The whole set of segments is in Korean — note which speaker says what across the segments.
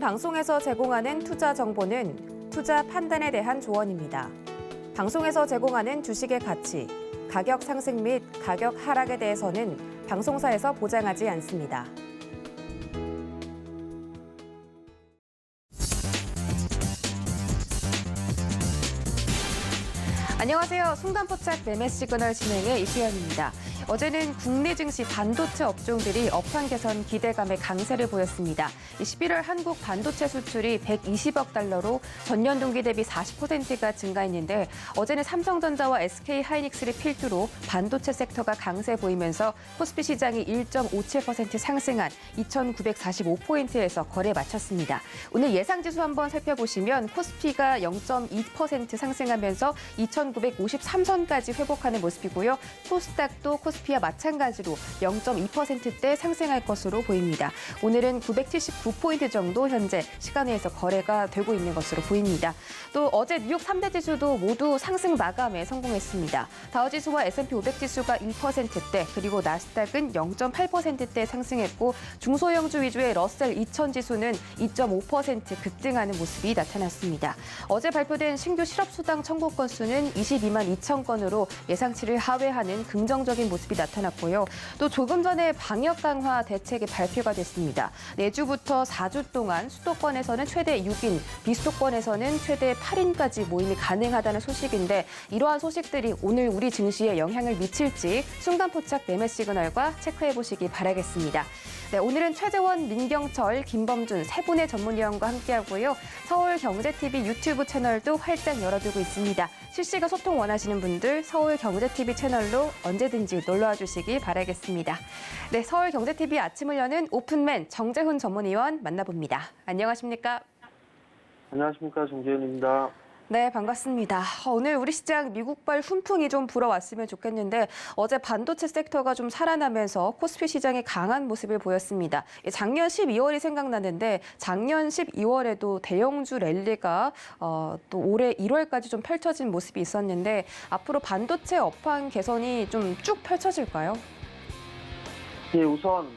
Speaker 1: 방송에서 제공하는 투자 정보는 투자 판단에 대한 조언입니다. 방송에서 제공하는 주식의 가치, 가격 상승 및 가격 하락에 대해서는 방송사에서 보장하지 않습니다. 안녕하세요. 순간포착 매매 시그널 진행의 이수연입니다. 어제는 국내 증시 반도체 업종들이 업황 개선 기대감에 강세를 보였습니다. 11월 한국 반도체 수출이 120억 달러로 전년 동기 대비 40%가 증가했는데 어제는 삼성전자와 SK하이닉스를 필두로 반도체 섹터가 강세 보이면서 코스피 시장이 1.57% 상승한 2,945포인트에서 거래 마쳤습니다. 오늘 예상지수 한번 살펴보시면 코스피가 0.2% 상승하면서 2,953선까지 회복하는 모습이고요. 코스닥도 코스피와 마찬가지로 0.2%대 상승할 것으로 보입니다. 오늘은 979포인트 정도 현재 시간외에서 거래가 되고 있는 것으로 보입니다. 또 어제 뉴욕 3대 지수도 모두 상승 마감에 성공했습니다. 다우지수와 S&P 500 지수가 1%대 그리고 나스닥은 0.8%대 상승했고 중소형주 위주의 러셀 2000 지수는 2.5% 급등하는 모습이 나타났습니다. 어제 발표된 신규 실업수당 청구 건수는 22만 2천 건으로 예상치를 하회하는 긍정적인 모습이 나타났고요. 또 조금 전에 방역 강화 대책이 발표가 됐습니다. 내주부터 4주 동안 수도권에서는 최대 6인, 비수도권에서는 최대 8인까지 모임이 가능하다는 소식인데 이러한 소식들이 오늘 우리 증시에 영향을 미칠지 순간포착 매매 시그널과 체크해보시기 바라겠습니다. 네, 오늘은 최재원, 민경철, 김범준 세 분의 전문위원과 함께하고요. 서울경제TV 유튜브 채널도 활짝 열어두고 있습니다. 실시간 소통 원하시는 분들 서울경제TV 채널로 언제든지 놀러와 주시기 바라겠습니다. 네, 서울경제TV 아침을 여는 오픈맨 정재훈 전문위원 만나봅니다. 안녕하십니까?
Speaker 2: 안녕하십니까, 정재훈입니다.
Speaker 1: 네, 반갑습니다. 오늘 우리 시장 미국발 훈풍이 좀 불어왔으면 좋겠는데 어제 반도체 섹터가 좀 살아나면서 코스피 시장이 강한 모습을 보였습니다. 작년 12월이 생각나는데 작년 12월에도 대형주 랠리가 또 올해 1월까지 좀 펼쳐진 모습이 있었는데 앞으로 반도체 업황 개선이 좀 쭉 펼쳐질까요?
Speaker 2: 예, 우선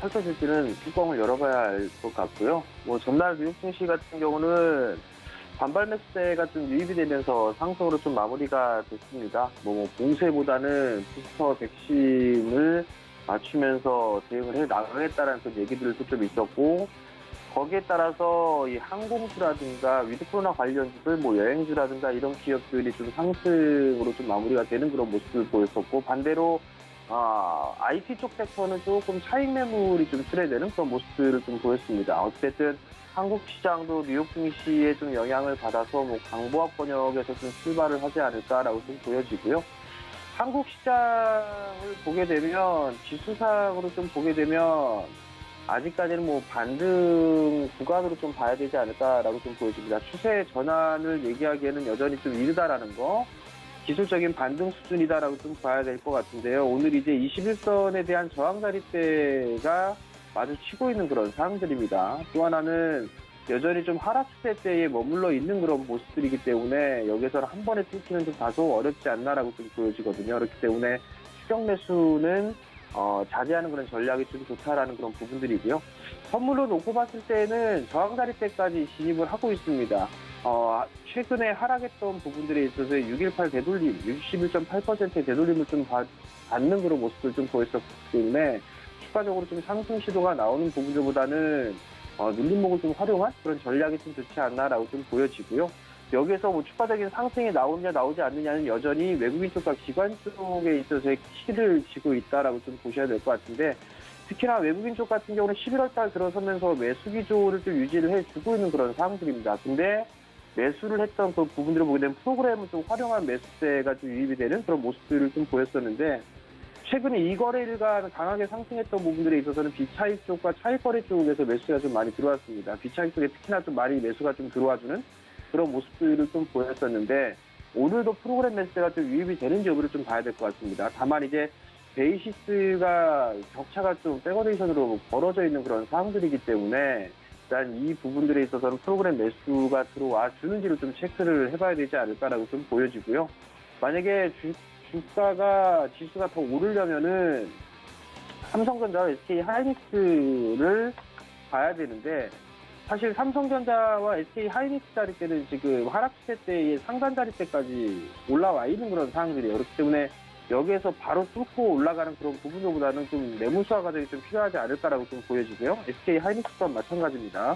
Speaker 2: 펼쳐질지는 뚜껑을 열어봐야 알 것 같고요. 전날 뉴욕 증시 같은 경우는 반발 매수세가 좀 유입이 되면서 상승으로 좀 마무리가 됐습니다. 봉쇄보다는 부스터 백신을 맞추면서 대응을 해 나가겠다라는 그 얘기들도 좀 있었고, 거기에 따라서 이 항공주라든가 위드 코로나 관련주들, 여행주라든가 이런 기업들이 좀 상승으로 좀 마무리가 되는 그런 모습을 보였었고, 반대로 IT 쪽 섹터는 조금 차익 매물이 좀 출회되는 그런 모습들을 좀 보였습니다. 어쨌든 한국 시장도 뉴욕 증시에 좀 영향을 받아서 강보합 번역에서 좀 출발을 하지 않을까라고 좀 보여지고요. 한국 시장을 보게 되면 지수상으로 좀 보게 되면 아직까지는 반등 구간으로 좀 봐야 되지 않을까라고 좀 보여집니다. 추세 전환을 얘기하기에는 여전히 좀 이르다라는 거, 기술적인 반등 수준이다라고 좀 봐야 될 것 같은데요. 오늘 이제 21선에 대한 저항 자리대가 마주치고 있는 그런 상황들입니다. 또 하나는 여전히 좀 하락 추세대에 머물러 있는 그런 모습들이기 때문에 여기서는 한 번에 뚫기는 좀 다소 어렵지 않나라고 좀 보여지거든요. 그렇기 때문에 추격 매수는 자제하는 그런 전략이 좀 좋다라는 그런 부분들이고요. 선물로 놓고 봤을 때는 저항 자리대까지 진입을 하고 있습니다. 최근에 하락했던 부분들에 있어서 618 되돌림, 61.8%의 되돌림을 좀 받는 그런 모습을 좀 보였었기 때문에 추가적으로 좀 상승 시도가 나오는 부분들보다는 눌림목을 좀 활용한 그런 전략이 좀 좋지 않나라고 좀 보여지고요. 여기에서 추가적인 상승이 나오느냐 나오지 않느냐는 여전히 외국인 쪽과 기관 쪽에 있어서의 키를 쥐고 있다라고 좀 보셔야 될 것 같은데, 특히나 외국인 쪽 같은 경우는 11월 달 들어서면서 매수 기조를 좀 유지를 해주고 있는 그런 상황들입니다. 근데 매수를 했던 그 부분들을 보게 되면 프로그램을 좀 활용한 매수세가 좀 유입이 되는 그런 모습들을 좀 보였었는데, 최근에 이 거래일간 강하게 상승했던 부분들에 있어서는 비차익 쪽과 차익 거래 쪽에서 매수가 좀 많이 들어왔습니다. 비차익 쪽에 특히나 좀 많이 매수가 좀 들어와주는 그런 모습들을 좀 보였었는데, 오늘도 프로그램 매수가 좀 유입이 되는지 여부를 좀 봐야 될 것 같습니다. 다만 이제 베이시스가 격차가 좀 백어레이션으로 벌어져 있는 그런 상황들이기 때문에 일단 이 부분들에 있어서는 프로그램 매수가 들어와 주는지를 좀 체크를 해봐야 되지 않을까라고 좀 보여지고요. 만약에 지수가 더 오르려면은 삼성전자와 SK하이닉스를 봐야 되는데, 사실 삼성전자와 SK 하이닉스 자리대는 지금 하락 시세 때의 상단 자리대까지 올라와 있는 그런 상황들이에요. 그렇기 때문에 여기에서 바로 뚫고 올라가는 그런 부분보다는 좀 매물수화 과정이 좀 필요하지 않을까라고 좀 보여지고요. SK 하이닉스 또한 마찬가지입니다.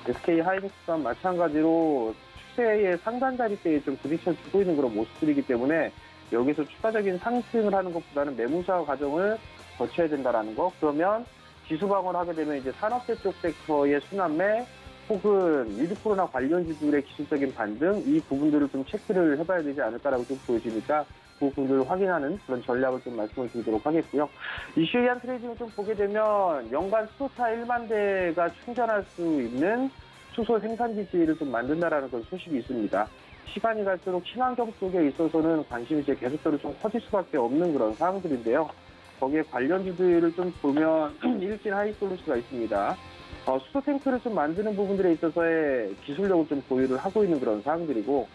Speaker 2: SK 하이닉스 또한 마찬가지로 추세의 상단 자리대에 좀 부딪혀주고 있는 그런 모습들이기 때문에 여기서 추가적인 상승을 하는 것보다는 매물수화 과정을 거쳐야 된다라는 거. 그러면 지수 방어를 하게 되면 이제 산업재 쪽 섹터의 순환매 혹은 위드 코로나 관련주들의 기술적인 반등 이 부분들을 좀 체크를 해봐야 되지 않을까라고 좀 보여지니까 그 부분들을 확인하는 그런 전략을 좀 말씀을 드리도록 하겠고요. 이슈에 대한 트레이딩을 좀 보게 되면 연간 수소차 1만 대가 충전할 수 있는 수소 생산 기지를 좀 만든다라는 그런 소식이 있습니다. 시간이 갈수록 친환경 쪽에 있어서는 관심이 이제 계속적으로 좀 커질 수밖에 없는 그런 상황들인데요. 거기에 관련주들을 좀 보면 일진 하이솔루스가 있습니다. 수소 탱크를 좀 만드는 부분들에 있어서의 기술력을 좀 보유를 하고 있는 그런 상황들이고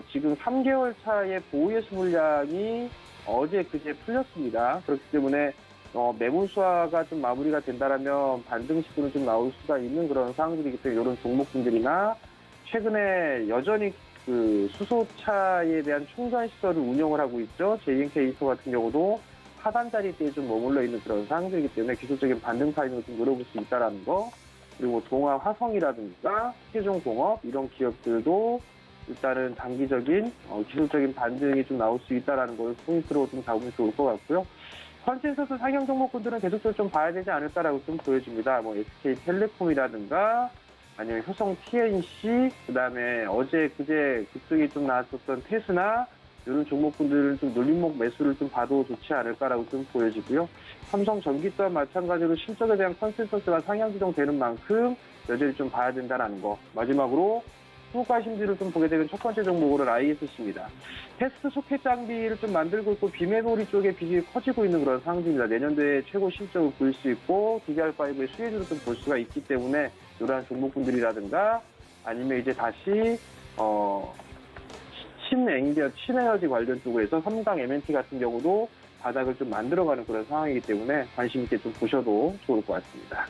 Speaker 2: 지금 3개월 차의 보유예수 물량이 어제 그제 풀렸습니다. 그렇기 때문에 매물수화가 좀 마무리가 된다라면 반등 시도는 좀 나올 수가 있는 그런 상황들이기 때문에 이런 종목분들이나 최근에 여전히 그 수소차에 대한 충전 시설을 운영을 하고 있죠. JNK 이소 같은 경우도 하단 자리대에 좀 머물러 있는 그런 상황들이기 때문에 기술적인 반등 타이밍을 좀 노려볼 수 있다는 거. 그리고 동아 화성이라든가 세종공업 이런 기업들도 일단은 단기적인 기술적인 반등이 좀 나올 수 있다는 걸 포인트로 좀 잡으면 좋을 것 같고요. 컨센서스 상향 종목군들은 계속적으로 좀 봐야 되지 않을까라고 좀 보여집니다. 뭐 SK텔레콤이라든가 아니면 효성 TNC, 그다음에 어제 그제 급등이 좀 나왔었던 테스나 이런 종목군들은 좀 눌림목 매수를 좀 봐도 좋지 않을까라고 좀 보여지고요. 삼성전기 또한 마찬가지로 실적에 대한 컨센서스가 상향 조정되는 만큼 여전히 좀 봐야 된다는 거. 마지막으로 수급과 심지를 좀 보게 되면 첫 번째 종목으로 ISC입니다. 테스트 소켓 장비를 좀 만들고 있고 비메모리 쪽에 빚이 커지고 있는 그런 상황입니다. 내년도에 최고 실적을 보일 수 있고 DDR5의 수혜주를 좀 볼 수가 있기 때문에 이러한 종목분들이라든가 아니면 이제 다시 친에너지 관련 쪽에서 삼강 MNT 같은 경우도 바닥을 좀 만들어가는 그런 상황이기 때문에 관심 있게 좀 보셔도 좋을 것 같습니다.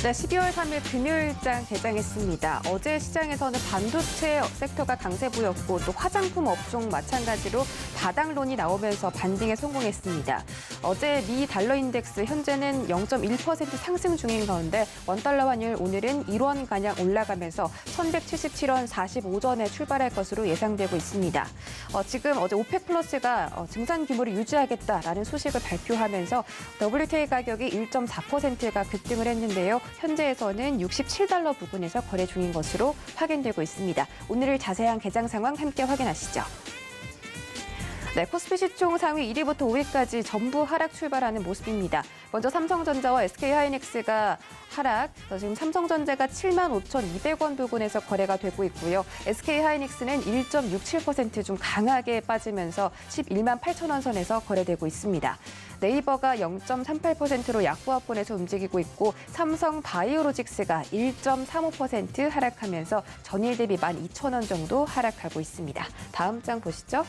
Speaker 1: 네, 12월 3일 금요일장 개장했습니다. 어제 시장에서는 반도체 섹터가 강세 보였고 또 화장품 업종 마찬가지로 바닥론이 나오면서 반등에 성공했습니다. 어제 미 달러 인덱스 현재는 0.1% 상승 중인 가운데 원달러 환율 오늘은 1원가량 올라가면서 1177원 45전에 출발할 것으로 예상되고 있습니다. 지금 어제 오펙 플러스가 증산 규모를 유지하겠다라는 소식을 발표하면서 WTI 가격이 1.4%가 급등을 했는데요. 현재에서는 67달러 부근에서 거래 중인 것으로 확인되고 있습니다. 오늘 자세한 개장 상황 함께 확인하시죠. 네, 코스피 시총 상위 1위부터 5위까지 전부 하락 출발하는 모습입니다. 먼저 삼성전자와 SK하이닉스가 하락, 지금 삼성전자가 75,200원 부근에서 거래가 되고 있고요. SK하이닉스는 1.67% 좀 강하게 빠지면서 11만 8천원 선에서 거래되고 있습니다. 네이버가 0.38%로 약보합권에서 움직이고 있고 삼성 바이오로직스가 1.35% 하락하면서 전일 대비 12,000원 정도 하락하고 있습니다. 다음 장 보시죠.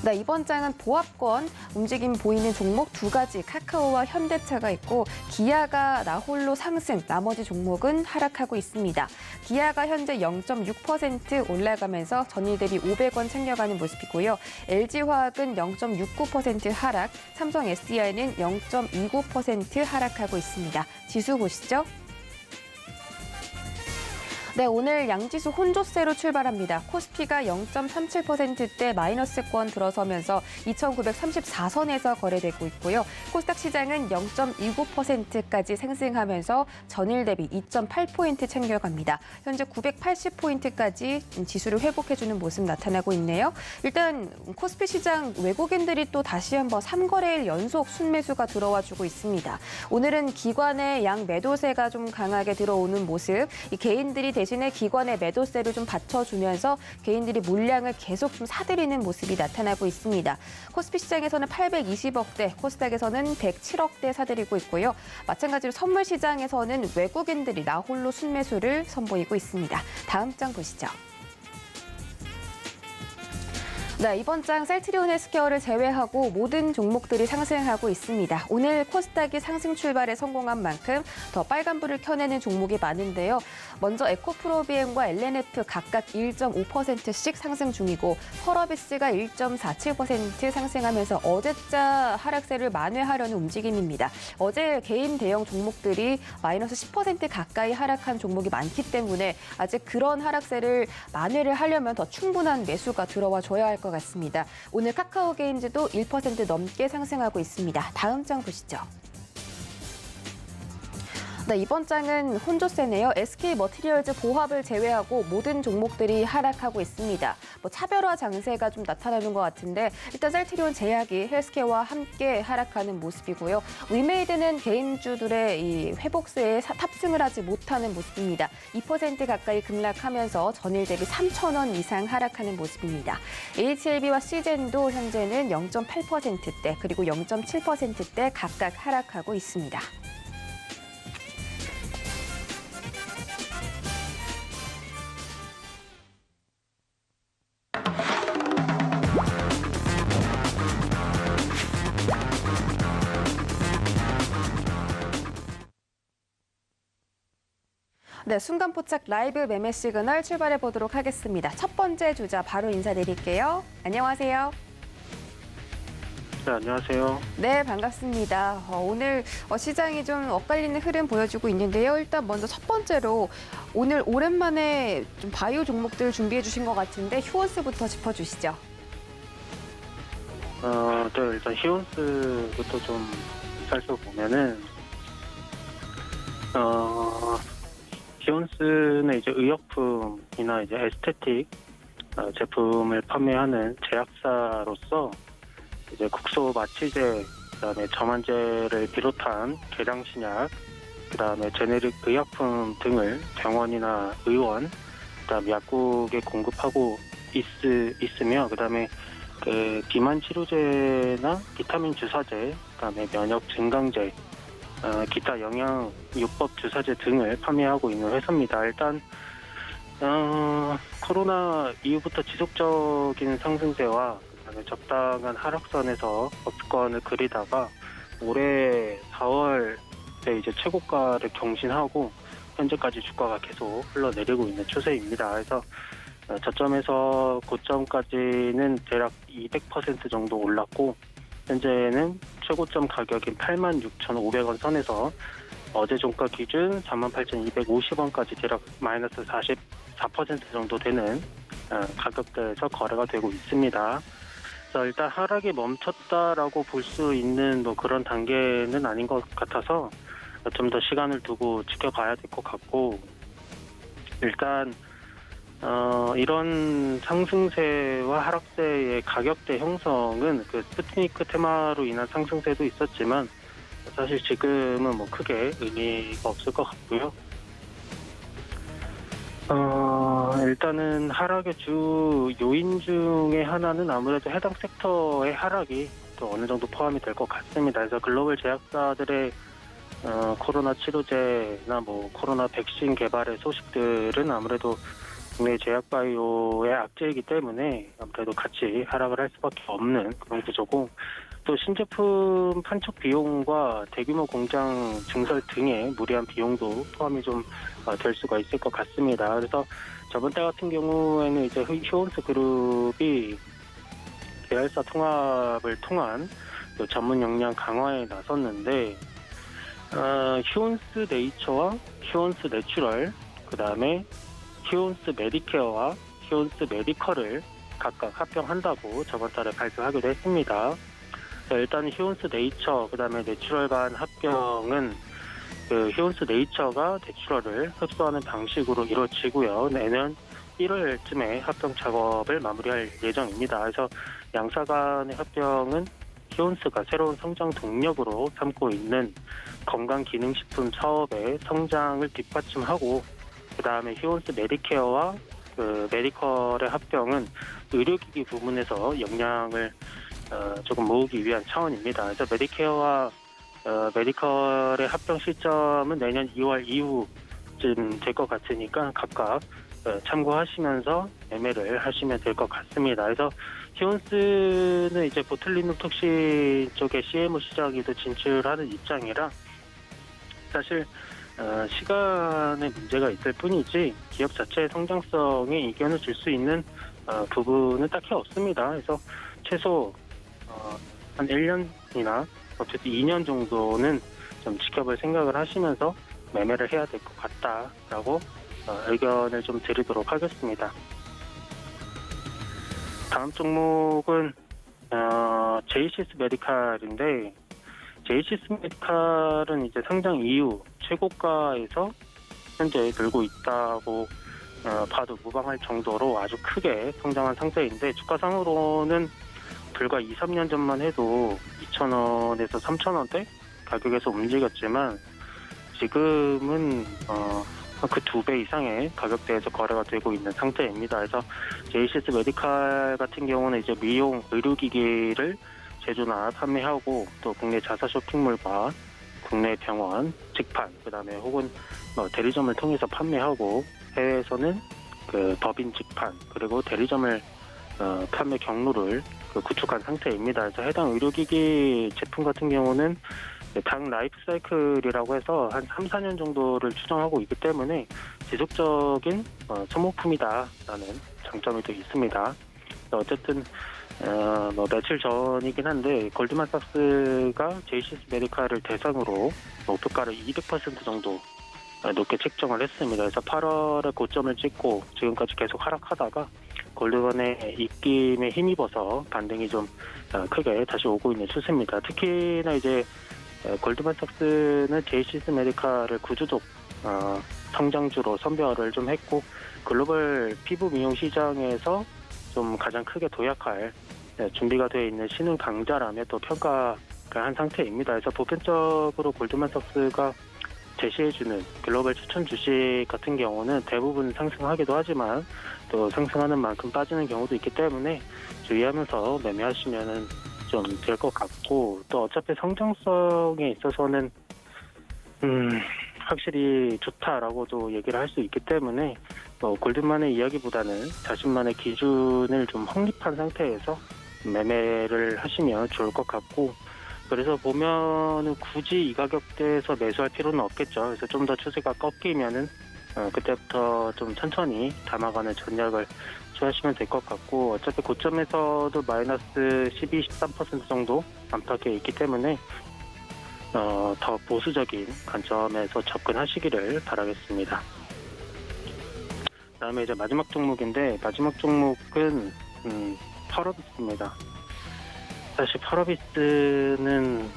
Speaker 1: 네, 이번 장은 보합권 움직임 보이는 종목 두 가지, 카카오와 현대차가 있고 기아가 나홀로 상승, 나머지 종목은 하락하고 있습니다. 기아가 현재 0.6% 올라가면서 전일 대비 500원 챙겨가는 모습이고요. LG화학은 0.69% 하락, 삼성 SDI는 0.29% 하락하고 있습니다. 지수 보시죠. 네, 오늘 양지수 혼조세로 출발합니다. 코스피가 0.37%대 마이너스권 들어서면서 2,934선에서 거래되고 있고요. 코스닥 시장은 0.29%까지 상승하면서 전일 대비 2.8포인트 챙겨갑니다. 현재 980포인트까지 지수를 회복해주는 모습 나타나고 있네요. 일단 코스피 시장 외국인들이 또 다시 한번 3거래일 연속 순매수가 들어와주고 있습니다. 오늘은 기관의 양 매도세가 좀 강하게 들어오는 모습, 이 개인들이 대신에 기관의 매도세를 좀 받쳐주면서 개인들이 물량을 계속 좀 사들이는 모습이 나타나고 있습니다. 코스피 시장에서는 820억대, 코스닥에서는 107억대 사들이고 있고요. 마찬가지로 선물 시장에서는 외국인들이 나홀로 순매수를 선보이고 있습니다. 다음 장 보시죠. 네, 이번 장 셀트리온 헬스케어를 제외하고 모든 종목들이 상승하고 있습니다. 오늘 코스닥이 상승 출발에 성공한 만큼 더 빨간불을 켜내는 종목이 많은데요. 먼저 에코프로비엠과 LNF 각각 1.5%씩 상승 중이고 펄어비스가 1.47% 상승하면서 어제자 하락세를 만회하려는 움직임입니다. 어제 개인 대형 종목들이 마이너스 10% 가까이 하락한 종목이 많기 때문에 아직 그런 하락세를 만회를 하려면 더 충분한 매수가 들어와 줘야 할 것 같습니다. 오늘 카카오게임즈도 1% 넘게 상승하고 있습니다. 다음 장 보시죠. 네, 이번 장은 혼조세네요. SK머티리얼즈 보합을 제외하고 모든 종목들이 하락하고 있습니다. 차별화 장세가 좀 나타나는 것 같은데 일단 셀트리온 제약이 헬스케어와 함께 하락하는 모습이고요. 위메이드는 개인주들의 이 회복세에 탑승을 하지 못하는 모습입니다. 2% 가까이 급락하면서 전일 대비 3,000원 이상 하락하는 모습입니다. HLB와 시젠도 현재는 0.8%대 그리고 0.7%대 각각 하락하고 있습니다. 네, 순간포착 라이브 매매 시그널 출발해 보도록 하겠습니다. 첫 번째 주자 바로 인사드릴게요. 안녕하세요.
Speaker 3: 네, 안녕하세요.
Speaker 1: 네, 반갑습니다. 오늘 시장이 좀 엇갈리는 흐름 보여주고 있는데요. 일단 먼저 첫 번째로 오늘 오랜만에 좀 바이오 종목들 준비해 주신 것 같은데 휴원스부터 짚어주시죠.
Speaker 3: 네, 일단 히온스부터 좀 살펴보면은 히온스는 이제 의약품이나 이제 에스테틱 제품을 판매하는 제약사로서 이제 국소 마취제, 그다음에 점안제를 비롯한 계량신약, 그다음에 제네릭 의약품 등을 병원이나 의원, 그다음 약국에 공급하고 있으며, 그다음에 그 비만 치료제나 비타민 주사제, 그다음에 면역 증강제, 기타 영양요법 주사제 등을 판매하고 있는 회사입니다. 일단 코로나 이후부터 지속적인 상승세와 그다음에 적당한 하락선에서 업권을 그리다가 올해 4월에 이제 최고가를 경신하고 현재까지 주가가 계속 흘러내리고 있는 추세입니다. 그래서 저점에서 고점까지는 대략 200% 정도 올랐고, 현재는 최고점 가격인 86,500원 선에서 어제 종가 기준 48,250원까지 대략 마이너스 44% 정도 되는 가격대에서 거래가 되고 있습니다. 그래서 일단 하락이 멈췄다라고 볼 수 있는 그런 단계는 아닌 것 같아서 좀 더 시간을 두고 지켜봐야 될 것 같고, 일단 이런 상승세와 하락세의 가격대 형성은 그 스푸트니크 테마로 인한 상승세도 있었지만 사실 지금은 크게 의미가 없을 것 같고요. 일단은 하락의 주 요인 중에 하나는 아무래도 해당 섹터의 하락이 또 어느 정도 포함이 될 것 같습니다. 그래서 글로벌 제약사들의 코로나 치료제나 코로나 백신 개발의 소식들은 아무래도 국내 제약바이오의 악재이기 때문에 아무래도 같이 하락을 할 수밖에 없는 그런 구조고, 또 신제품 판촉 비용과 대규모 공장 증설 등의 무리한 비용도 포함이 좀 될 수가 있을 것 같습니다. 그래서 저번 달 같은 경우에는 이제 휴원스 그룹이 계열사 통합을 통한 전문 역량 강화에 나섰는데, 휴원스 네이처와 휴원스 내추럴, 그 다음에 휴원스 메디케어와 휴원스 메디컬을 각각 합병한다고 저번 달에 발표하기도 했습니다. 일단 휴원스 네이처, 그 다음에 내추럴 간 합병은 그 휴원스 네이처가 내추럴을 흡수하는 방식으로 이루어지고요. 내년 1월쯤에 합병 작업을 마무리할 예정입니다. 그래서 양사 간의 합병은 휴원스가 새로운 성장 동력으로 삼고 있는 건강기능식품 사업의 성장을 뒷받침하고, 그 다음에 히온스 메디케어와 그 메디컬의 합병은 의료기기 부문에서 역량을 조금 모으기 위한 차원입니다. 그래서 메디케어와 메디컬의 합병 시점은 내년 2월 이후쯤 될 것 같으니까 각각 참고하시면서 매매를 하시면 될 것 같습니다. 그래서 히온스는 이제 보툴리눔 톡신 쪽에 CMO 시장에도 진출하는 입장이라 사실 시간에 문제가 있을 뿐이지 기업 자체의 성장성에 이견을 줄 수 있는 부분은 딱히 없습니다. 그래서 최소 한 1년이나 어쨌든 2년 정도는 좀 지켜볼 생각을 하시면서 매매를 해야 될 것 같다라고 의견을 좀 드리도록 하겠습니다. 다음 종목은 제이시스 메디칼인데 제이시스 메디칼은 이제 상장 이후 최고가에서 현재 늘고 있다고 봐도 무방할 정도로 아주 크게 성장한 상태인데 주가상으로는 불과 2, 3년 전만 해도 2,000원에서 3,000원대 가격에서 움직였지만 지금은 그 2배 이상의 가격대에서 거래가 되고 있는 상태입니다. 그래서 제이시스 메디칼 같은 경우는 이제 미용 의료기기를 제조나 판매하고 또 국내 자사 쇼핑몰과 국내 병원, 직판, 그다음에 혹은 대리점을 통해서 판매하고 해외에서는 그 법인 직판 그리고 대리점을 판매 경로를 구축한 상태입니다. 그래서 해당 의료기기 제품 같은 경우는 당 라이프 사이클이라고 해서 한 3, 4년 정도를 추정하고 있기 때문에 지속적인 소모품이다라는 장점이 또 있습니다. 어쨌든 며칠 전이긴 한데 골드만삭스가 제이시스 메디칼을 대상으로 목표가를 200% 정도 높게 책정을 했습니다. 그래서 8월에 고점을 찍고 지금까지 계속 하락하다가 골드만의 입김에 힘입어서 반등이 좀 크게 다시 오고 있는 추세입니다. 특히나 이제 골드만삭스는 제이시스 메디칼을 구주독 성장주로 선별을 좀 했고 글로벌 피부 미용 시장에서 좀 가장 크게 도약할 준비가 되어 있는 신흥 강자라며 또 평가를 한 상태입니다. 그래서 보편적으로 골드만삭스가 제시해주는 글로벌 추천 주식 같은 경우는 대부분 상승하기도 하지만 또 상승하는 만큼 빠지는 경우도 있기 때문에 주의하면서 매매하시면 좀 될 것 같고 또 어차피 성장성에 있어서는 확실히 좋다라고도 얘기를 할 수 있기 때문에 골드만의 이야기보다는 자신만의 기준을 좀 확립한 상태에서 매매를 하시면 좋을 것 같고 그래서 보면은 굳이 이 가격대에서 매수할 필요는 없겠죠. 그래서 좀 더 추세가 꺾이면은 그때부터 좀 천천히 담아가는 전략을 취하시면 될 것 같고 어차피 고점에서도 마이너스 12, 13% 정도 안팎에 있기 때문에 더 보수적인 관점에서 접근하시기를 바라겠습니다. 그다음에 이제 마지막 종목인데 마지막 종목은 펄어비스입니다. 사실 펄어비스는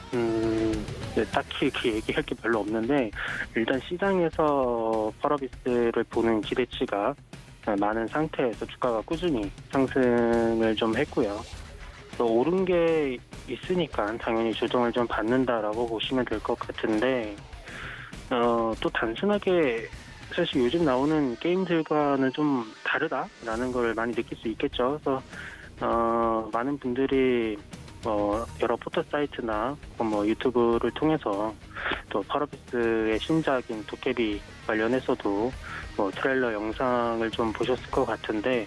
Speaker 3: 딱히 이렇게 얘기할 게 별로 없는데 일단 시장에서 펄어비스를 보는 기대치가 많은 상태에서 주가가 꾸준히 상승을 좀 했고요. 또 오른 게 있으니까 당연히 조정을 좀 받는다라고 보시면 될 것 같은데 또 단순하게 사실 요즘 나오는 게임들과는 좀 다르다라는 걸 많이 느낄 수 있겠죠. 그래서 많은 분들이 여러 포털 사이트나 유튜브를 통해서 또 펄어비스의 신작인 도깨비 관련해서도 트레일러 영상을 좀 보셨을 것 같은데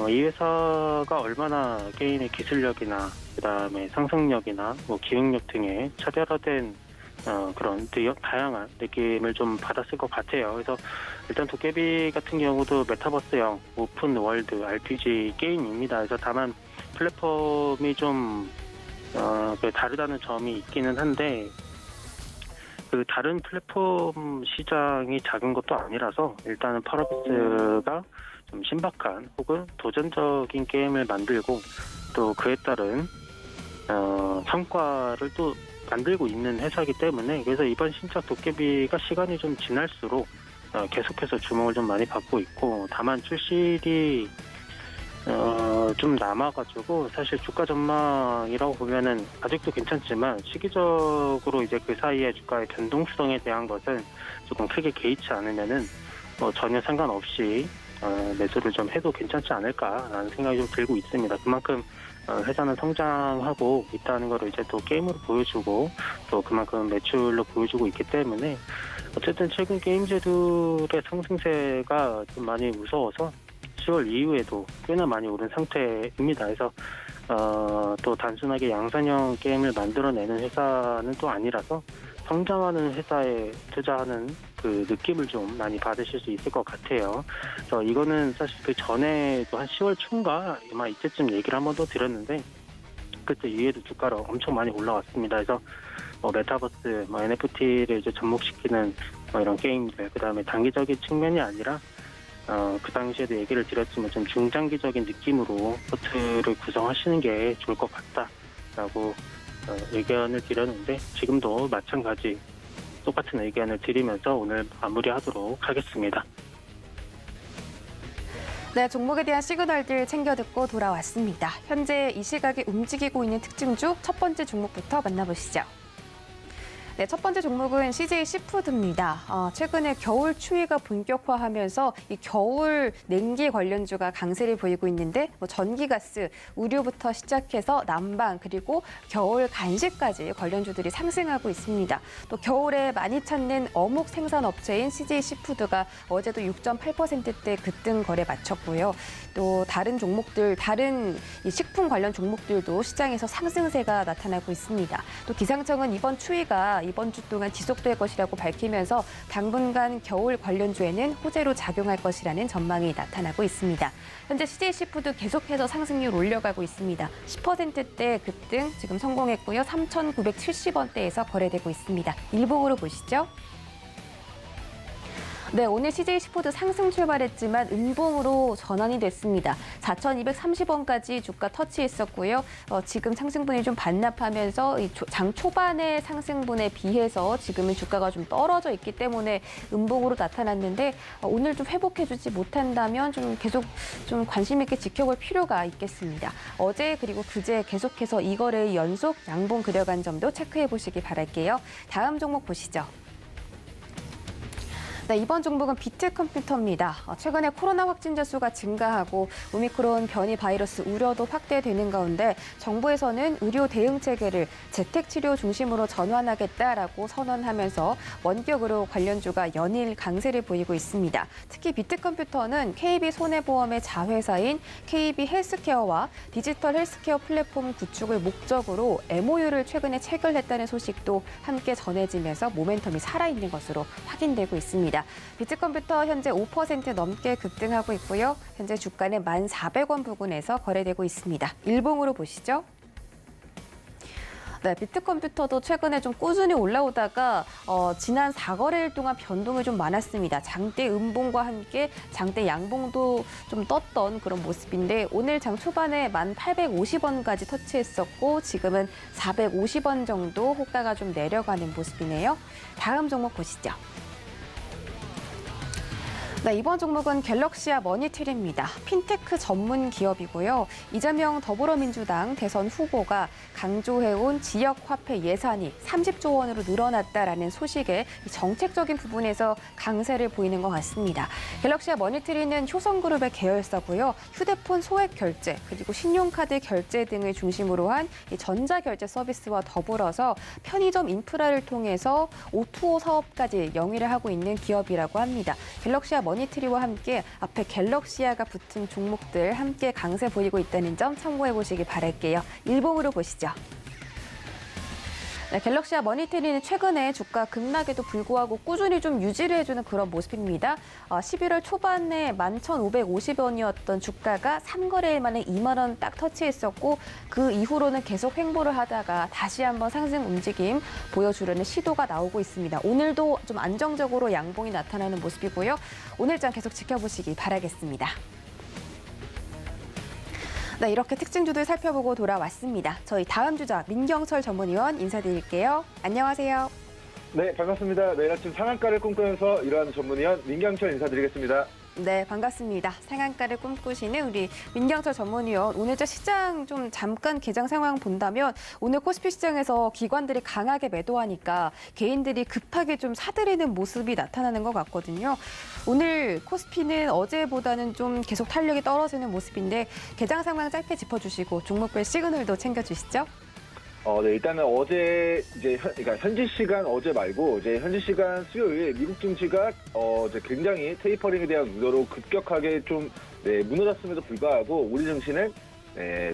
Speaker 3: 이 회사가 얼마나 게임의 기술력이나 그다음에 상상력이나 기획력 등의 차별화된 그런 다양한 느낌을 좀 받았을 것 같아요. 그래서 일단 도깨비 같은 경우도 메타버스형 오픈 월드 RPG 게임입니다. 그래서 다만 플랫폼이 좀 다르다는 점이 있기는 한데 그 다른 플랫폼 시장이 작은 것도 아니라서 일단은 펄어비스가 좀 신박한 혹은 도전적인 게임을 만들고 또 그에 따른 성과를 또 만들고 있는 회사이기 때문에 그래서 이번 신작 도깨비가 시간이 좀 지날수록 계속해서 주목을 좀 많이 받고 있고 다만 출시일이 좀 남아가지고 사실 주가 전망이라고 보면은 아직도 괜찮지만 시기적으로 이제 그 사이에 주가의 변동성에 대한 것은 조금 크게 개의치 않으면은 전혀 상관없이 매수를 좀 해도 괜찮지 않을까라는 생각이 좀 들고 있습니다. 그만큼 회사는 성장하고 있다는 걸 이제 또 게임으로 보여주고 또 그만큼 매출로 보여주고 있기 때문에 어쨌든 최근 게임즈들의 상승세가 좀 많이 무서워서 10월 이후에도 꽤나 많이 오른 상태입니다. 그래서 또 단순하게 양산형 게임을 만들어내는 회사는 또 아니라서 성장하는 회사에 투자하는 그 느낌을 좀 많이 받으실 수 있을 것 같아요. 그래서 이거는 사실 그 전에도 한 10월 초인가 아마 이때쯤 얘기를 한 번 더 드렸는데 그때 이후에도 주가가 엄청 많이 올라왔습니다. 그래서 메타버스, NFT를 이제 접목시키는 이런 게임들, 그다음에 단기적인 측면이 아니라 그 당시에도 얘기를 드렸지만 좀 중장기적인 느낌으로 포트를 구성하시는 게 좋을 것 같다라고 의견을 드렸는데 지금도 마찬가지 똑같은 의견을 드리면서 오늘 마무리하도록 하겠습니다.
Speaker 1: 네, 종목에 대한 시그널들 챙겨 듣고 돌아왔습니다. 현재 이 시각에 움직이고 있는 특징주 첫 번째 종목부터 만나보시죠. 네, 첫 번째 종목은 CJ 시푸드입니다. 최근에 겨울 추위가 본격화하면서 이 겨울 냉기 관련주가 강세를 보이고 있는데 전기가스, 의류부터 시작해서 난방 그리고 겨울 간식까지 관련주들이 상승하고 있습니다. 또 겨울에 많이 찾는 어묵 생산 업체인 CJ 시푸드가 어제도 6.8%대 급등 거래 마쳤고요. 또 다른 종목들, 다른 이 식품 관련 종목들도 시장에서 상승세가 나타나고 있습니다. 또 기상청은 이번 추위가 이번 주 동안 지속될 것이라고 밝히면서 당분간 겨울 관련주에는 호재로 작용할 것이라는 전망이 나타나고 있습니다. 현재 CJ 시푸드 계속해서 상승률 올려가고 있습니다. 10%대 급등 지금 성공했고요. 3,970원대에서 거래되고 있습니다. 일봉으로 보시죠. 네, 오늘 CJ 시푸드 상승 출발했지만 음봉으로 전환이 됐습니다. 4,230원까지 주가 터치했었고요. 지금 상승분이 좀 반납하면서 장 초반의 상승분에 비해서 지금은 주가가 좀 떨어져 있기 때문에 음봉으로 나타났는데 오늘 좀 회복해주지 못한다면 좀 계속 좀 관심 있게 지켜볼 필요가 있겠습니다. 어제 그리고 그제 계속해서 이 거래의 연속 양봉 그려간 점도 체크해 보시기 바랄게요. 다음 종목 보시죠. 네, 이번 종목은 비트컴퓨터입니다. 최근에 코로나 확진자 수가 증가하고 오미크론 변이 바이러스 우려도 확대되는 가운데 정부에서는 의료 대응 체계를 재택치료 중심으로 전환하겠다라고 선언하면서 원격으로 관련주가 연일 강세를 보이고 있습니다. 특히 비트컴퓨터는 KB손해보험의 자회사인 KB헬스케어와 디지털 헬스케어 플랫폼 구축을 목적으로 MOU를 최근에 체결했다는 소식도 함께 전해지면서 모멘텀이 살아있는 것으로 확인되고 있습니다. 비트컴퓨터 현재 5% 넘게 급등하고 있고요. 현재 주가는 1,400원 부근에서 거래되고 있습니다. 일봉으로 보시죠. 네, 비트컴퓨터도 최근에 좀 꾸준히 올라오다가 지난 4거래일 동안 변동이 좀 많았습니다. 장대 음봉과 함께 장대 양봉도 좀 떴던 그런 모습인데 오늘 장 초반에 1,850원까지 터치했었고 지금은 450원 정도 호가가 좀 내려가는 모습이네요. 다음 종목 보시죠. 네, 이번 종목은 갤럭시아 머니트리입니다. 핀테크 전문 기업이고요. 이재명 더불어민주당 대선 후보가 강조해온 지역 화폐 예산이 30조 원으로 늘어났다라는 소식에 정책적인 부분에서 강세를 보이는 것 같습니다. 갤럭시아 머니트리는 효성그룹의 계열사고요. 휴대폰 소액 결제 그리고 신용카드 결제 등을 중심으로 한 전자결제 서비스와 더불어서 편의점 인프라를 통해서 O2O 사업까지 영위를 하고 있는 기업이라고 합니다. 갤럭시아 머니트리와 함께 앞에 갤럭시아가 붙은 종목들 함께 강세 보이고 있다는 점 참고해 보시기 바랄게요. 일봉으로 보시죠. 네, 갤럭시아 머니트리는 최근에 주가 급락에도 불구하고 꾸준히 좀 유지를 해주는 그런 모습입니다. 11월 초반에 11,550원이었던 주가가 3거래일 만에 2만 원 딱 터치했었고 그 이후로는 계속 횡보를 하다가 다시 한번 상승 움직임 보여주려는 시도가 나오고 있습니다. 오늘도 좀 안정적으로 양봉이 나타나는 모습이고요. 오늘 장 계속 지켜보시기 바라겠습니다. 네, 이렇게 특징주들 살펴보고 돌아왔습니다. 저희 다음 주자 민경철 전문위원 인사드릴게요. 안녕하세요.
Speaker 4: 네, 반갑습니다. 내일 아침 상한가를 꿈꾸면서 일하는 전문위원 민경철 인사드리겠습니다.
Speaker 1: 네, 반갑습니다. 상한가를 꿈꾸시는 우리 민경철 전문위원. 오늘 저 시장 좀 잠깐 개장 상황 본다면 오늘 코스피 시장에서 기관들이 강하게 매도하니까 개인들이 급하게 좀 사들이는 모습이 나타나는 것 같거든요. 오늘 코스피는 어제보다는 좀 계속 탄력이 떨어지는 모습인데 개장 상황 짧게 짚어주시고 종목별 시그널도 챙겨주시죠.
Speaker 4: 네, 일단은 어제 그러니까 현지 시간 어제 말고 이제 현지 시간 수요일 미국 증시가 이제 굉장히 테이퍼링에 대한 우려로 급격하게 좀 무너졌음에도 불구하고 우리 증시는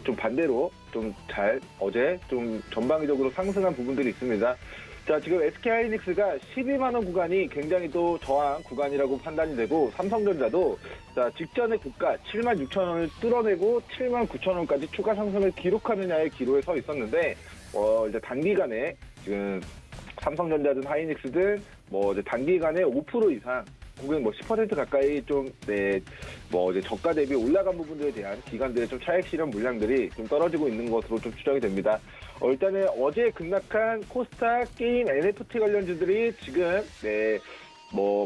Speaker 4: 좀 반대로 좀 잘 어제 좀 전방위적으로 상승한 부분들이 있습니다. 자, 지금 SK하이닉스가 12만 원 구간이 굉장히 또 저항 구간이라고 판단이 되고 삼성전자도 자, 직전의 고가 7만 6천 원을 뚫어내고 7만 9천 원까지 추가 상승을 기록하느냐의 기로에 서 있었는데 이제 단기간에 지금 삼성전자든 하이닉스든 이제 단기간에 5% 이상 혹은 10% 가까이 좀 이제 저가 대비 올라간 부분들에 대한 기관들의 좀 차익 실현 물량들이 좀 떨어지고 있는 것으로 좀 추정이 됩니다. 일단은 어제 급락한 코스닥 게임 NFT 관련주들이 지금